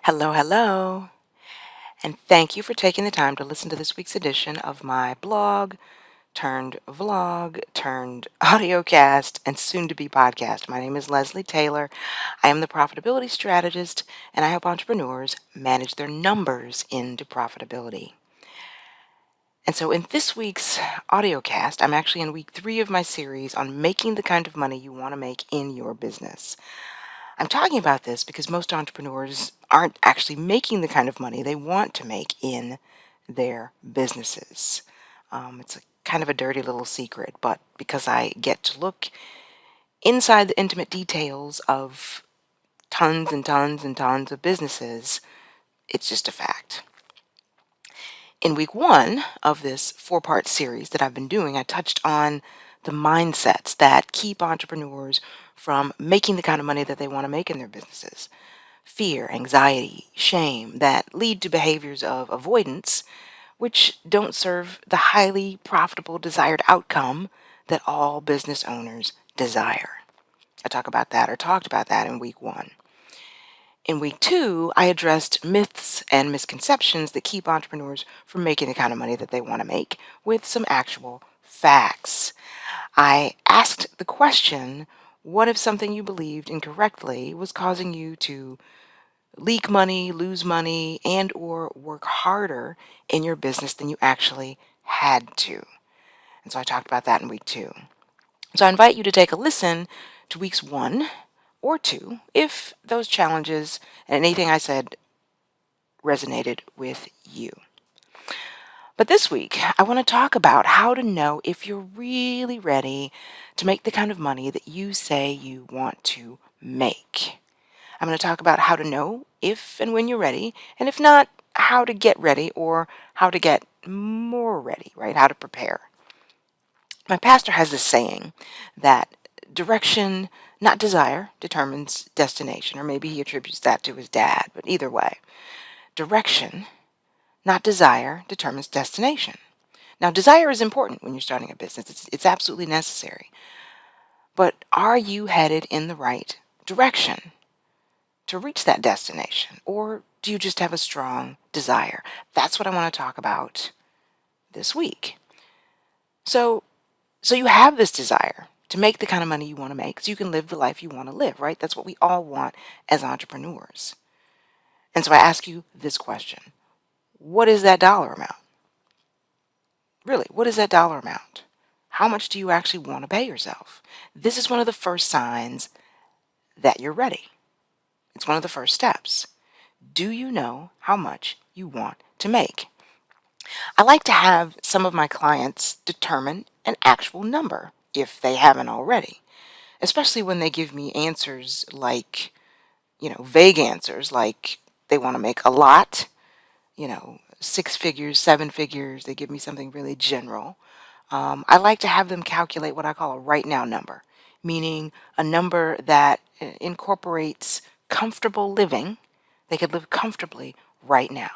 Hello, hello, and thank you for taking the time to listen to this week's edition of my blog turned vlog turned audiocast and soon to be podcast. My name is Leslie Taylor. I am the profitability strategist, and I help entrepreneurs manage their numbers into profitability. And so, in this week's audiocast, I'm actually in week 3 of my series on making the kind of money you want to make in your business. I'm talking about this because most entrepreneurs aren't actually making the kind of money they want to make in their businesses. It's a kind of a dirty little secret, but because I get to look inside the intimate details of tons and tons and tons of businesses, it's just a fact. In week 1 of this 4-part series that I've been doing, I touched on the mindsets that keep entrepreneurs from making the kind of money that they want to make in their businesses. Fear, anxiety, shame that lead to behaviors of avoidance, which don't serve the highly profitable desired outcome that all business owners desire. I talked about that in week 1. In week 2, I addressed myths and misconceptions that keep entrepreneurs from making the kind of money that they want to make with some actual facts. I asked the question, what if something you believed incorrectly was causing you to leak money, lose money, and or work harder in your business than you actually had to? And so I talked about that in week 2. So I invite you to take a listen to weeks 1 or 2 if those challenges and anything I said resonated with you. But this week, I want to talk about how to know if you're really ready to make the kind of money that you say you want to make. I'm going to talk about how to know if and when you're ready, and if not, how to get ready or how to get more ready, right? How to prepare. My pastor has this saying that direction, not desire, determines destination, or maybe he attributes that to his dad, but either way, direction, not desire, determines destination. Now, desire is important when you're starting a business. It's absolutely necessary. But are you headed in the right direction to reach that destination? Or do you just have a strong desire? That's what I want to talk about this week. So, so you have this desire to make the kind of money you want to make so you can live the life you want to live, right? That's what we all want as entrepreneurs. And so I ask you this question. What is that dollar amount? Really, what is that dollar amount? How much do you actually want to pay yourself? This is one of the first signs that you're ready. It's one of the first steps. Do you know how much you want to make? I like to have some of my clients determine an actual number if they haven't already, especially when they give me answers like, vague answers like they want to make a lot, 6 figures, 7 figures. They give me something really general. I like to have them calculate what I call a right now number, meaning a number that incorporates comfortable living. They could live comfortably right now.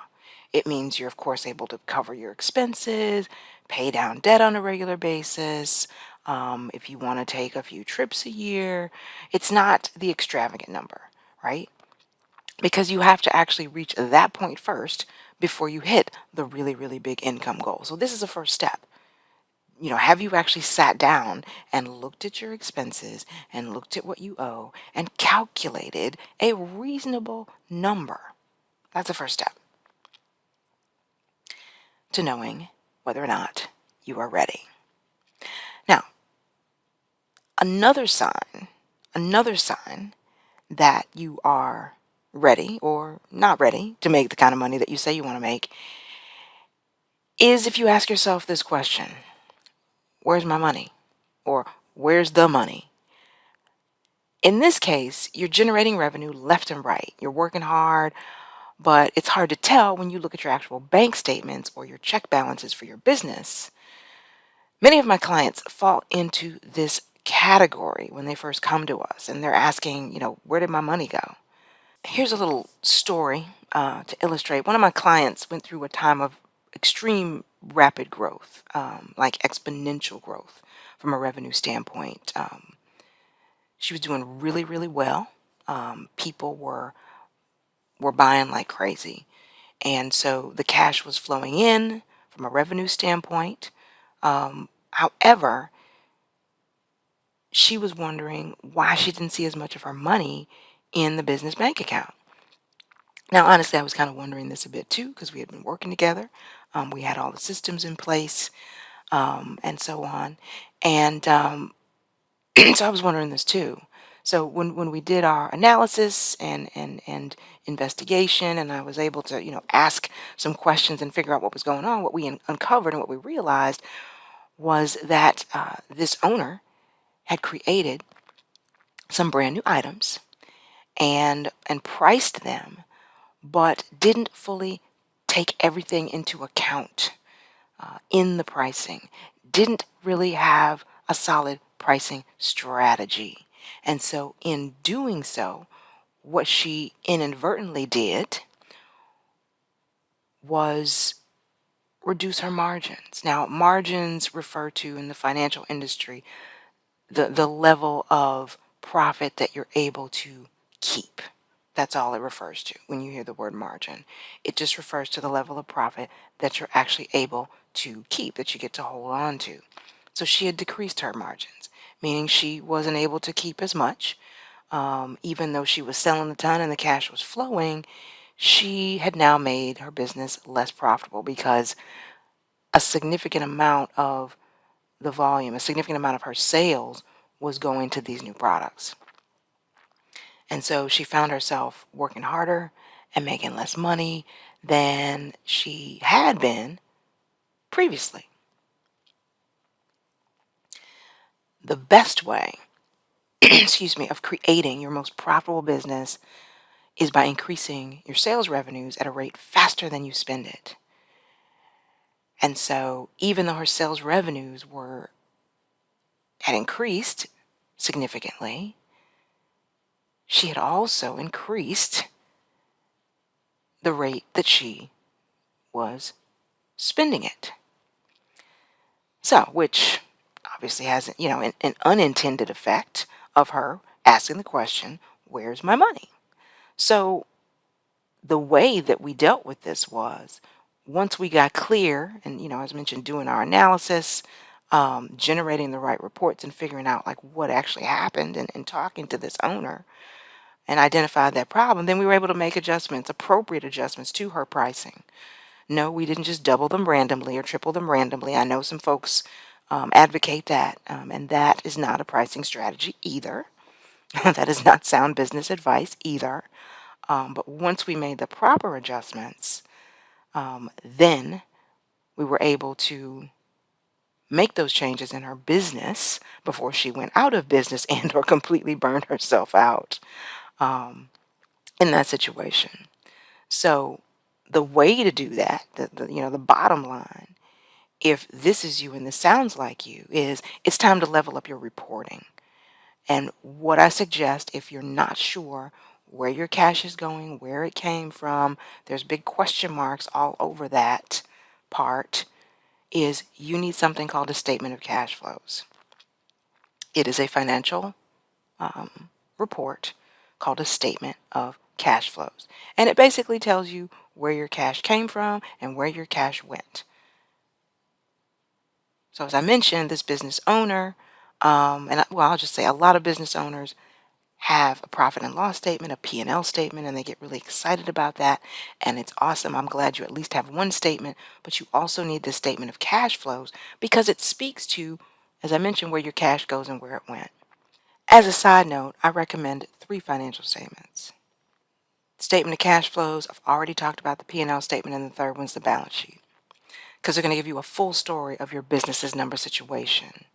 It means you're, of course, able to cover your expenses, pay down debt on a regular basis. If you want to take a few trips a year, it's not the extravagant number, right? Because you have to actually reach that point first before you hit the really, really big income goal. So this is the first step. Have you actually sat down and looked at your expenses and looked at what you owe and calculated a reasonable number? That's the first step to knowing whether or not you are ready. Now, another sign that you are ready or not ready to make the kind of money that you say you want to make is if you ask yourself this question: where's my money? Or where's the money? In this case, you're generating revenue left and right. You're working hard, but it's hard to tell when you look at your actual bank statements or your check balances for your business. Many of my clients fall into this category when they first come to us and they're asking, where did my money go? Here's a little story to illustrate. One of my clients went through a time of extreme rapid growth, like exponential growth from a revenue standpoint. She was doing really, really well. People were were buying like crazy. And so the cash was flowing in from a revenue standpoint. However, she was wondering why she didn't see as much of her money in the business bank account. Now, honestly, I was kind of wondering this a bit too because we had been working together. We had all the systems in place, and so on. And so I was wondering this too. So when we did our analysis and investigation, and I was able to ask some questions and figure out what was going on, what we uncovered and what we realized was that this owner had created some brand new items and priced them, but didn't fully take everything into account in the pricing. Didn't really have a solid pricing strategy. And so, in doing so, what she inadvertently did was reduce her margins. Now, margins refer to in the financial industry the level of profit that you're able to keep. That's all it refers to when you hear the word margin. It just refers to the level of profit that you're actually able to keep, that you get to hold on to. So she had decreased her margins, meaning she wasn't able to keep as much. Even though she was selling a ton and the cash was flowing, she had now made her business less profitable because a significant amount of the volume, a significant amount of her sales was going to these new products. And so she found herself working harder and making less money than she had been previously. The best way, excuse me, of creating your most profitable business is by increasing your sales revenues at a rate faster than you spend it. And so even though her sales revenues had increased significantly, she had also increased the rate that she was spending it. So, which obviously has, an unintended effect of her asking the question, where's my money? So the way that we dealt with this was once we got clear and, as mentioned, doing our analysis, generating the right reports and figuring out like what actually happened and talking to this owner and identified that problem, then we were able to make adjustments, appropriate adjustments to her pricing. No, we didn't just double them randomly or triple them randomly. I know some folks advocate that, and that is not a pricing strategy either. That is not sound business advice either. But once we made the proper adjustments, then we were able to make those changes in her business before she went out of business and or completely burned herself out um, in that situation. So the way to do that, the bottom line, if this is you and this sounds like you, is it's time to level up your reporting. And what I suggest, if you're not sure where your cash is going, where it came from, there's big question marks all over that part, is you need something called a statement of cash flows. It is a financial report called a statement of cash flows. And it basically tells you where your cash came from and where your cash went. So as I mentioned, this business owner, I'll just say a lot of business owners have a profit and loss statement, a P&L statement, and they get really excited about that. And it's awesome. I'm glad you at least have one statement, but you also need this statement of cash flows because it speaks to, as I mentioned, where your cash goes and where it went. As a side note, I recommend 3 financial statements. Statement of cash flows, I've already talked about the P&L statement, and the third one's the balance sheet because they're going to give you a full story of your business's number situation.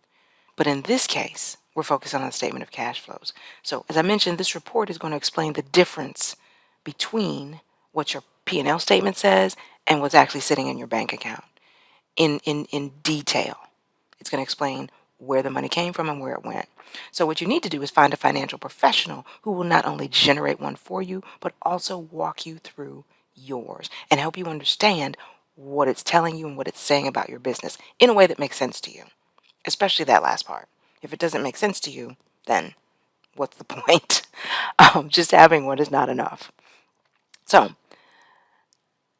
But in this case, we're focusing on the statement of cash flows. So as I mentioned, this report is going to explain the difference between what your P&L statement says and what's actually sitting in your bank account in detail. It's going to explain where the money came from and where it went. So what you need to do is find a financial professional who will not only generate one for you, but also walk you through yours and help you understand what it's telling you and what it's saying about your business in a way that makes sense to you, especially that last part. If it doesn't make sense to you, then what's the point? Just having one is not enough. So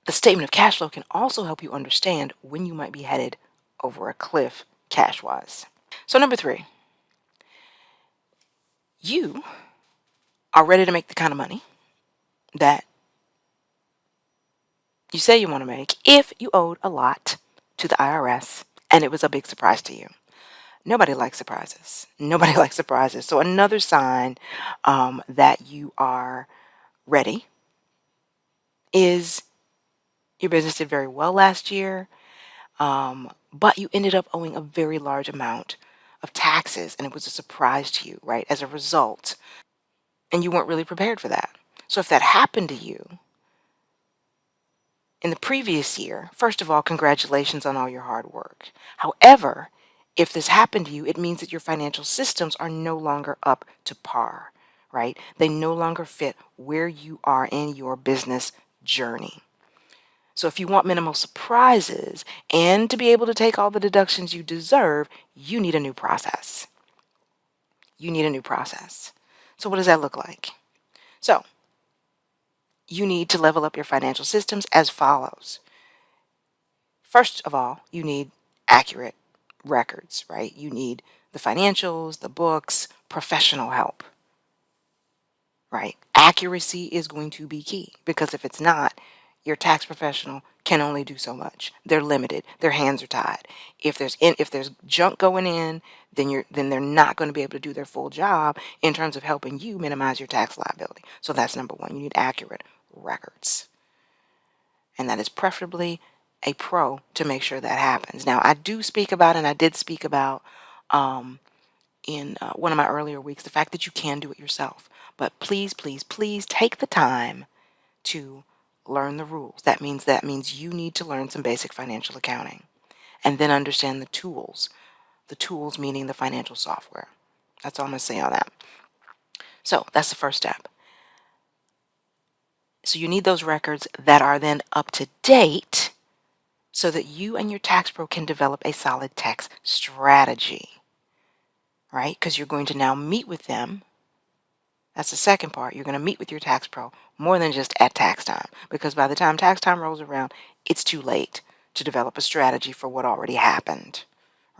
the statement of cash flow can also help you understand when you might be headed over a cliff cash wise. So, number three, you are ready to make the kind of money that you say you want to make if you owed a lot to the IRS and it was a big surprise to you. Nobody likes surprises. Nobody likes surprises. So, another sign that you are ready is your business did very well last year, but you ended up owing a very large amount of taxes and it was a surprise to you, right? As a result, and you weren't really prepared for that. So, if that happened to you, in the previous year, first of all, congratulations on all your hard work. However, if this happened to you, it means that your financial systems are no longer up to par, right? They no longer fit where you are in your business journey. So if you want minimal surprises and to be able to take all the deductions you deserve, you need a new process. You need a new process. So what does that look like? So you need to level up your financial systems as follows. First of all, you need accurate records, right? You need the financials, the books, professional help, right? Accuracy is going to be key because if it's not, your tax professional can only do so much. They're limited. Their hands are tied. If there's junk going in, then they're not going to be able to do their full job in terms of helping you minimize your tax liability. So that's number one. You need accurate records. And that is preferably a pro to make sure that happens. Now, I do speak about, and I did speak about in one of my earlier weeks, the fact that you can do it yourself. But please, please, please take the time to learn the rules. That means you need to learn some basic financial accounting and then understand the tools. The tools meaning the financial software. That's all I'm going to say on that. So that's the first step. So you need those records that are then up to date so that you and your tax pro can develop a solid tax strategy, right? Because you're going to now meet with them. That's the second part. You're going to meet with your tax pro more than just at tax time, because by the time tax time rolls around, it's too late to develop a strategy for what already happened,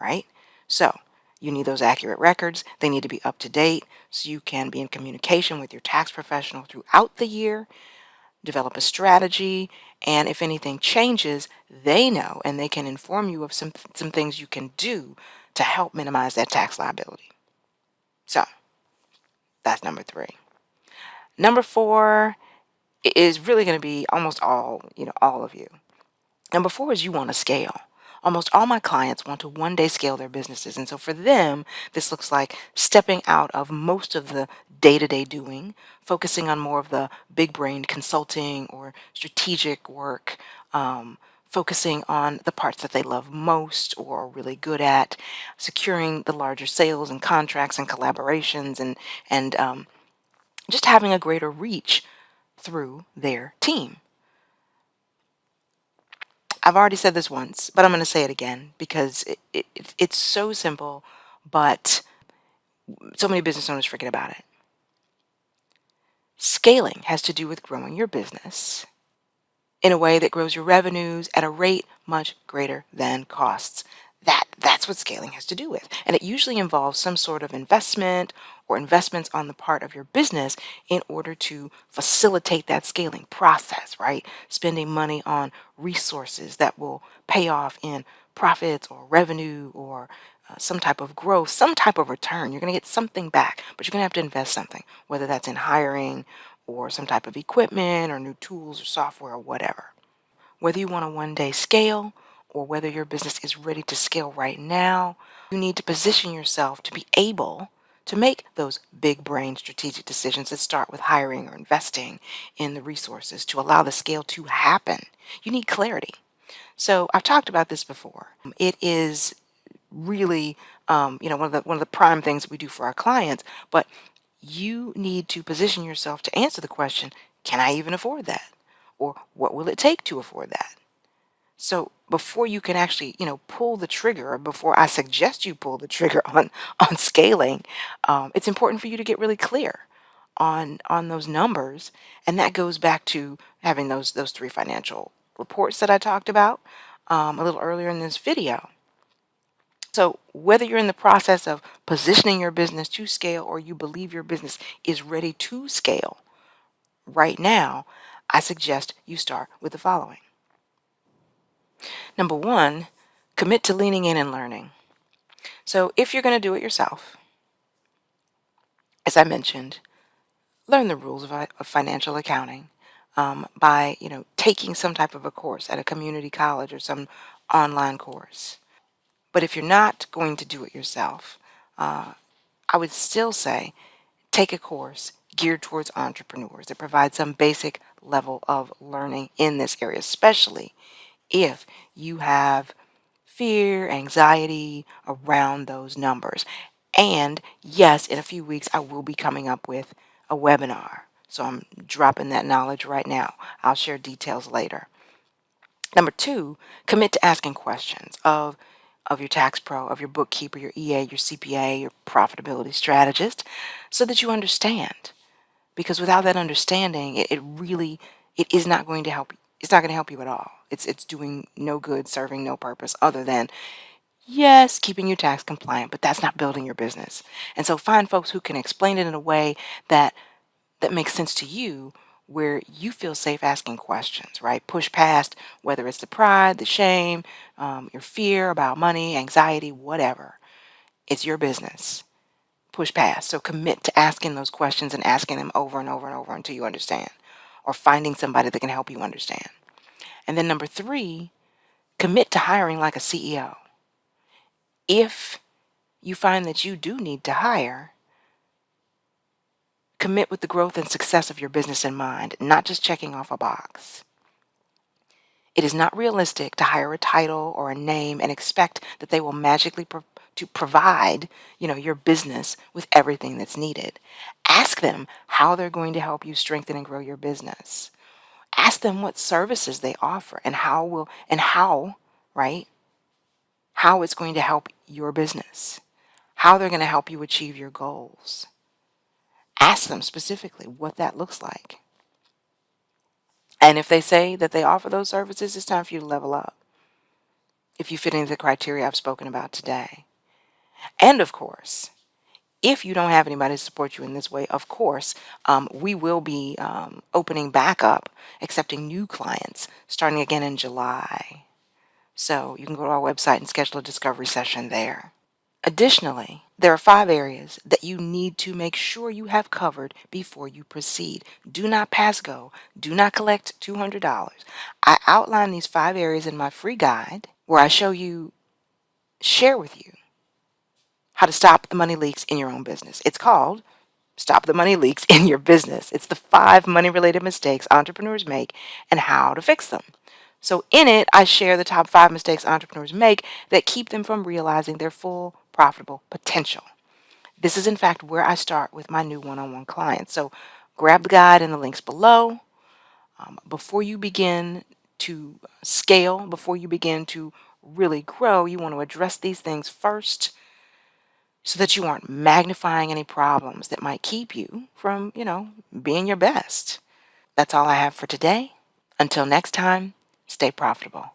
right? So you need those accurate records. They need to be up to date so you can be in communication with your tax professional throughout the year, develop a strategy, and if anything changes, they know and they can inform you of some things you can do to help minimize that tax liability. So that's number three. Number four is really going to be almost all of you. Number four is you want to scale. Almost all my clients want to one day scale their businesses. And so for them, this looks like stepping out of most of the day to day doing, focusing on more of the big brain consulting or strategic work, focusing on the parts that they love most or are really good at, securing the larger sales and contracts and collaborations, and just having a greater reach through their team. I've already said this once, but I'm going to say it again because it's so simple, but so many business owners forget about it. Scaling has to do with growing your business in a way that grows your revenues at a rate much greater than costs. That's what scaling has to do with. And it usually involves some sort of investment or investments on the part of your business in order to facilitate that scaling process, right? Spending money on resources that will pay off in profits or revenue or some type of growth, some type of return. You're going to get something back, but you're going to have to invest something, whether that's in hiring or some type of equipment or new tools or software or whatever. Whether you want to one day scale or whether your business is ready to scale right now, you need to position yourself to be able to make those big brain strategic decisions that start with hiring or investing in the resources to allow the scale to happen. You need clarity. So I've talked about this before. It is really one of the prime things that we do for our clients, but you need to position yourself to answer the question, can I even afford that? Or what will it take to afford that? So before you can actually, pull the trigger, or before I suggest you pull the trigger on scaling, it's important for you to get really clear on those numbers, and that goes back to having those three financial reports that I talked about a little earlier in this video. So whether you're in the process of positioning your business to scale or you believe your business is ready to scale right now, I suggest you start with the following. Number one, commit to leaning in and learning. So if you're going to do it yourself, as I mentioned, learn the rules of financial accounting by taking some type of a course at a community college or some online course. But if you're not going to do it yourself, I would still say take a course geared towards entrepreneurs that provides some basic level of learning in this area, especially if you have fear, anxiety around those numbers. And yes, in a few weeks, I will be coming up with a webinar. So I'm dropping that knowledge right now. I'll share details later. Number two, commit to asking questions of your tax pro, of your bookkeeper, your EA, your CPA, your profitability strategist, so that you understand. Because without that understanding, it really it is not going to help you. It's not going to help you at all. It's doing no good, serving no purpose other than yes, keeping you tax compliant, but that's not building your business. And so find folks who can explain it in a way that makes sense to you where you feel safe asking questions, right? Push past whether it's the pride, the shame, your fear about money, anxiety, whatever. It's your business. Push past. So commit to asking those questions and asking them over and over and over until you understand, or finding somebody that can help you understand. And then number three, commit to hiring like a CEO. If you find that you do need to hire, commit with the growth and success of your business in mind, not just checking off a box. It is not realistic to hire a title or a name and expect that they will magically to provide, your business with everything that's needed. Ask them how they're going to help you strengthen and grow your business. Ask them what services they offer and how, right? How it's going to help your business. How they're going to help you achieve your goals. Ask them specifically what that looks like. And if they say that they offer those services, it's time for you to level up if you fit into the criteria I've spoken about today. And of course, if you don't have anybody to support you in this way, of course, we will be opening back up, accepting new clients starting again in July. So you can go to our website and schedule a discovery session there. Additionally, there are 5 areas that you need to make sure you have covered before you proceed. Do not pass go. Do not collect $200. I outline these 5 areas in my free guide where I share with you how to stop the money leaks in your own business. It's called Stop the Money Leaks in Your Business. It's the 5 money-related mistakes entrepreneurs make and how to fix them. So in it, I share the top 5 mistakes entrepreneurs make that keep them from realizing their full profitable potential. This is in fact where I start with my new one-on-one clients. So grab the guide and the links below. Before you begin to scale, before you begin to really grow, you want to address these things first so that you aren't magnifying any problems that might keep you from, being your best. That's all I have for today. Until next time, stay profitable.